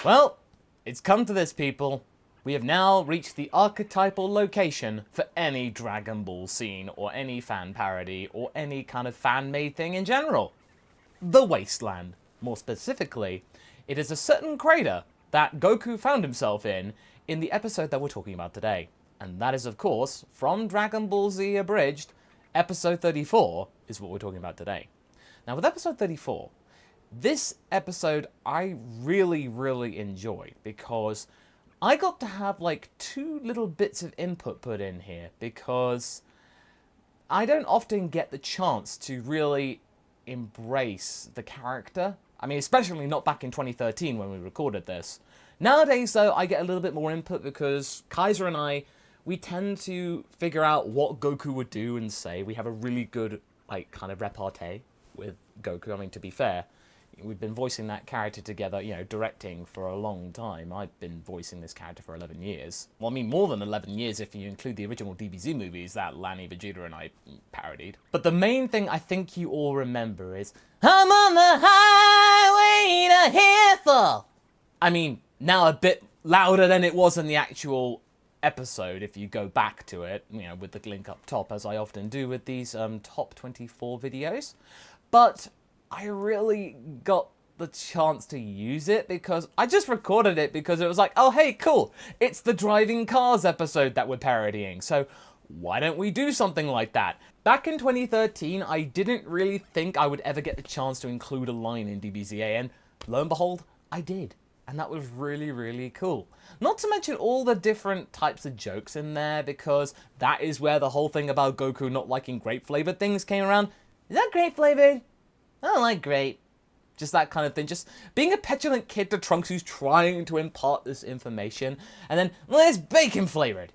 Well, it's come to this, people. We have now reached the archetypal location for any Dragon Ball scene, or any fan parody, or any kind of fan-made thing in general. The Wasteland. More specifically, it is a certain crater that Goku found himself in the episode that we're talking about today. And that is, of course, from Dragon Ball Z Abridged, episode 34 is what we're talking about today. Now, with episode 34, this episode I really, really enjoyed because I got to have like two little bits of input put in here because I don't often get the chance to really embrace the character. I mean, especially not back in 2013 when we recorded this. Nowadays, though, I get a little bit more input because Kaiser and I, we tend to figure out what Goku would do and say. We have a really good, like, kind of repartee with Goku. I mean, to be fair, we've been voicing that character together, you know, directing for a long time. I've been voicing this character for 11 years. Well, I mean, more than 11 years if you include the original DBZ movies that Lanny, Vegeta, and I parodied. But the main thing I think you all remember is, I'm on the highway to Hillful. I mean, now a bit louder than it was in the actual episode, if you go back to it, you know, with the link up top, as I often do with these top 24 videos. But I really got the chance to use it because I just recorded it because it was like, oh, hey, cool. It's the driving cars episode that we're parodying. So why don't we do something like that? Back in 2013, I didn't really think I would ever get the chance to include a line in DBZA, and lo and behold, I did. And that was really, really cool. Not to mention all the different types of jokes in there, because that is where the whole thing about Goku not liking grape-flavored things came around. Is that grape-flavored? I don't like grape. Just that kind of thing. Just being a petulant kid to Trunks who's trying to impart this information. And then, well, it's bacon-flavored.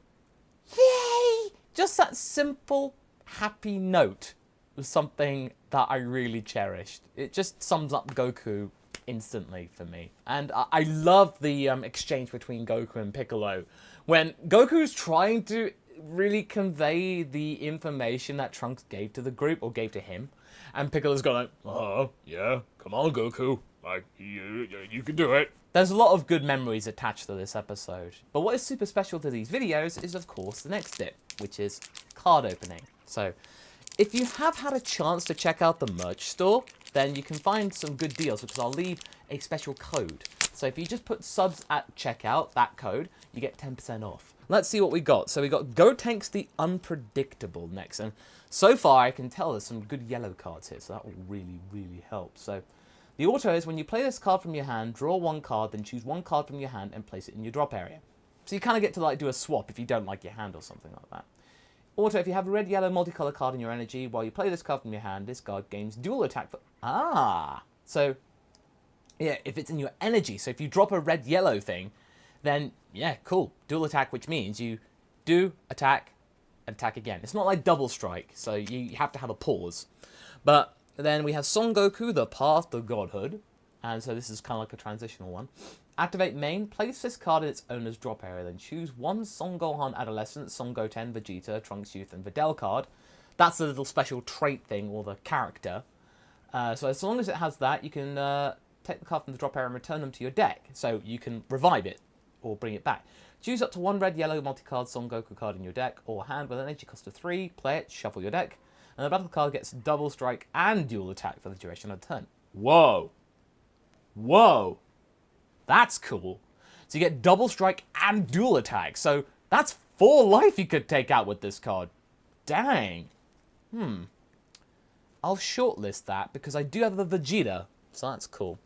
Yay! Just that simple, happy note was something that I really cherished. It just sums up Goku instantly for me. And I love the exchange between Goku and Piccolo when Goku's trying to really convey the information that Trunks gave to the group, or gave to him, and Piccolo's going like, oh yeah, come on Goku, like you can do it. There's a lot of good memories attached to this episode, but what is super special to these videos is of course the next bit, which is card opening. So if you have had a chance to check out the merch store, then you can find some good deals because I'll leave a special code. So if you just put subs at checkout, that code, you get 10% off. Let's see what we got. So we got Gotenks the Unpredictable next. And so far I can tell there's some good yellow cards here, so that will really, really help. So the auto is when you play this card from your hand, draw one card, then choose one card from your hand and place it in your drop area. So you kind of get to like do a swap if you don't like your hand or something like that. Auto, if you have a red, yellow, multicolor card in your energy, while you play this card from your hand, this card gains dual attack for... So, yeah, if it's in your energy, so if you drop a red, yellow thing, then, yeah, cool. Dual attack, which means you do attack and attack again. It's not like double strike, so you have to have a pause. But then we have Son Goku, the Path to Godhood, and so this is kind of like a transitional one. Activate main, place this card in its owner's drop area, then choose one Son Gohan Adolescent, Son Goten, Vegeta, Trunks Youth, and Videl card. That's the little special trait thing, or the character. So as long as it has that, you can take the card from the drop area and return them to your deck. So you can revive it, or bring it back. Choose up to one red, yellow, multi-card Son Goku card in your deck, or hand with an energy cost of 3, play it, shuffle your deck, and the battle card gets double strike and dual attack for the duration of the turn. Whoa! Whoa! That's cool. So you get double strike and dual attack. So that's 4 life you could take out with this card. Dang. I'll shortlist that because I do have the Vegeta. So that's cool.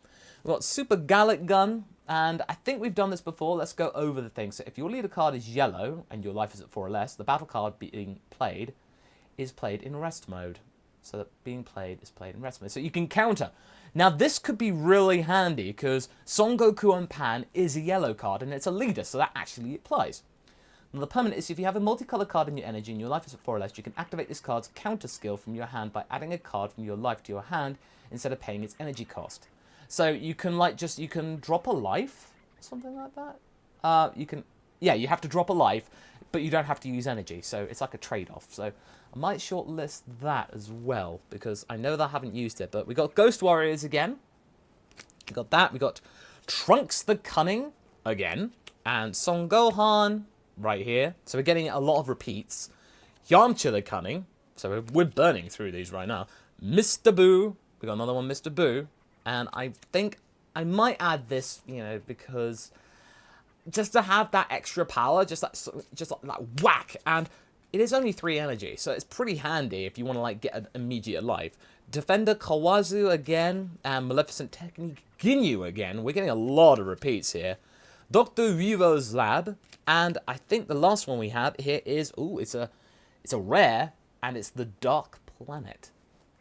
We've got Super Gallic Gun. And I think we've done this before. Let's go over the thing. So if your leader card is yellow and your life is at 4 or less, the battle card being played is played in rest mode. So that being played is played in rest mode. So you can counter. Now this could be really handy because Son Goku and Pan is a yellow card and it's a leader, so that actually applies. Now the permanent is if you have a multicolour card in your energy and your life is at 4 or less, you can activate this card's counter skill from your hand by adding a card from your life to your hand instead of paying its energy cost. So you can you can drop a life, something like that. You have to drop a life, but you don't have to use energy, so it's like a trade-off. So I might shortlist that as well, because I know that I haven't used it, but we got Ghost Warriors again. We got that. We got Trunks the Cunning, again. And Son Gohan, right here. So we're getting a lot of repeats. Yamcha the Cunning. So we're burning through these right now. Mr. Boo. We got another one, Mr. Boo. And I think I might add this, you know, because just to have that extra power, just like whack. And it is only 3 energy, so it's pretty handy if you want to like get an immediate life. Defender Kawazu again, and Maleficent Technique Ginyu again. We're getting a lot of repeats here. Dr. Revo's Lab, and I think the last one we have here is, ooh, it's a rare, and it's the Dark Planet.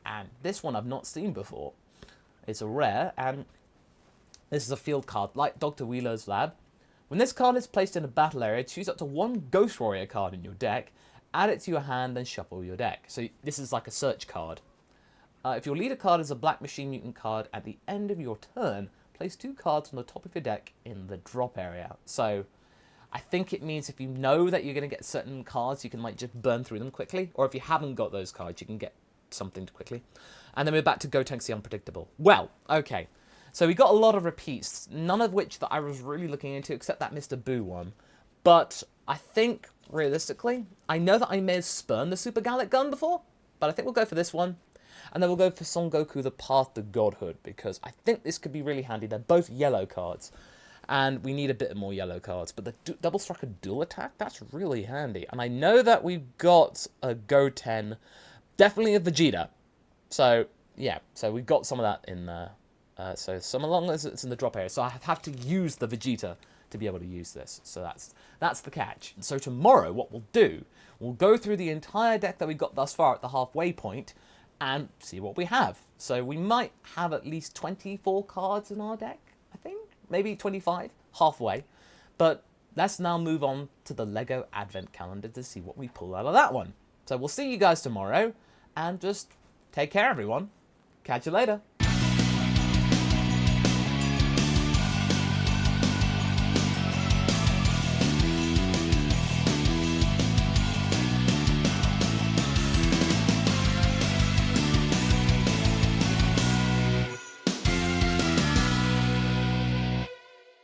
And this one I've not seen before. It's a rare, and this is a field card, like Dr. Wheeler's Lab. When this card is placed in a battle area, choose up to 1 Ghost Warrior card in your deck, add it to your hand, and shuffle your deck. So this is like a search card. If your leader card is a Black Machine Mutant card, at the end of your turn, place 2 cards on the top of your deck in the drop area. So I think it means if you know that you're going to get certain cards, you can like just burn through them quickly. Or if you haven't got those cards, you can get something quickly. And then we're back to Gotenks the Unpredictable. Well, okay. So we got a lot of repeats, none of which that I was really looking into, except that Mr. Boo one. But I think, realistically, I know that I may have spurned the Super Gallic gun before, but I think we'll go for this one. And then we'll go for Son Goku, the Path to Godhood, because I think this could be really handy. They're both yellow cards, and we need a bit more yellow cards. But the Double Striker Dual Attack, that's really handy. And I know that we've got a Goten, definitely a Vegeta. So, yeah, so we've got some of that in there. So some along as it's in the drop area. So I have to use the Vegeta to be able to use this. So that's the catch. So tomorrow what we'll do, we'll go through the entire deck that we got thus far at the halfway point and see what we have. So we might have at least 24 cards in our deck, I think. Maybe 25, halfway. But let's now move on to the Lego Advent Calendar to see what we pull out of that one. So we'll see you guys tomorrow, and just take care, everyone. Catch you later.